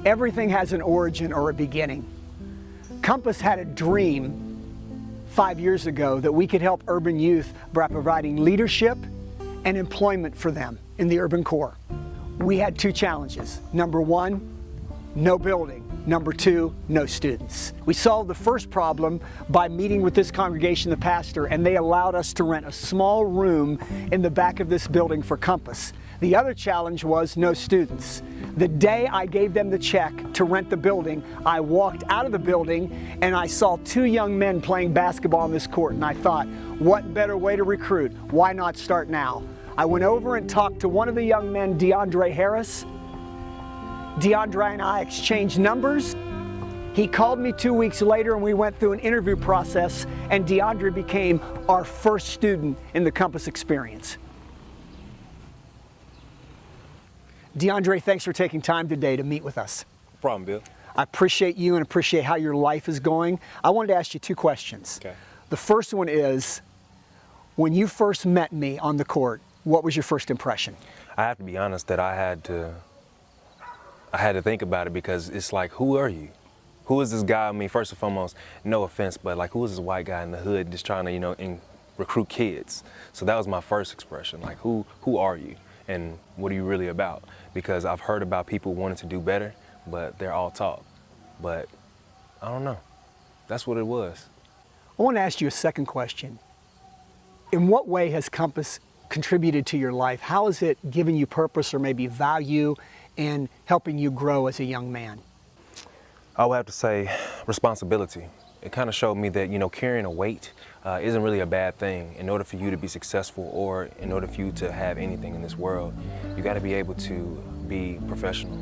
Everything has an origin or a beginning. Compass had a dream 5 years ago that we could help urban youth by providing leadership and employment for them in the urban core. We had two challenges. Number one, no building. Number two, no students. We solved the first problem by meeting with this congregation, the pastor, and they allowed us to rent a small room in the back of this building for Compass. The other challenge was no students. The day I gave them the check to rent the building, I walked out of the building and I saw two young men playing basketball on this court, and I thought, what better way to recruit? Why not start now? I went over and talked to one of the young men, DeAndre Harris. DeAndre and I exchanged numbers. He called me 2 weeks later and we went through an interview process, and DeAndre became our first student in the Compass experience. DeAndre, thanks for taking time today to meet with us. No problem, Bill. I appreciate you and appreciate how your life is going. I wanted to ask you two questions. Okay. The first one is, when you first met me on the court, what was your first impression? I have to be honest that I had to think about it, because it's like, who are you? Who is this guy? I mean, first and foremost, no offense, but like, who is this white guy in the hood just trying to, recruit kids? So that was my first expression, like, who are you? And what are you really about? Because I've heard about people wanting to do better, but they're all talk. But I don't know. That's what it was. I want to ask you a second question. In what way has Compass contributed to your life? How has it given you purpose or maybe value in helping you grow as a young man? I would have to say responsibility. It kind of showed me that, carrying a weight isn't really a bad thing. In order for you to be successful, or in order for you to have anything in this world, you got to be able to be professional,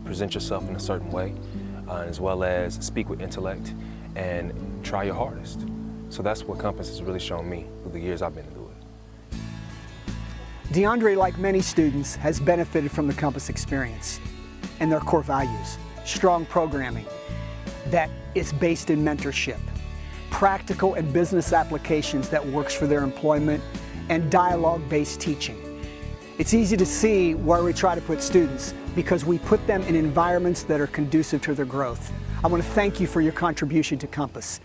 present yourself in a certain way, as well as speak with intellect and try your hardest. So that's what Compass has really shown me through the years I've been through it. DeAndre, like many students, has benefited from the Compass experience and their core values. Strong programming that is based in mentorship, practical and business applications that works for their employment, and dialogue-based teaching. It's easy to see where we try to put students, because we put them in environments that are conducive to their growth. I want to thank you for your contribution to Compass.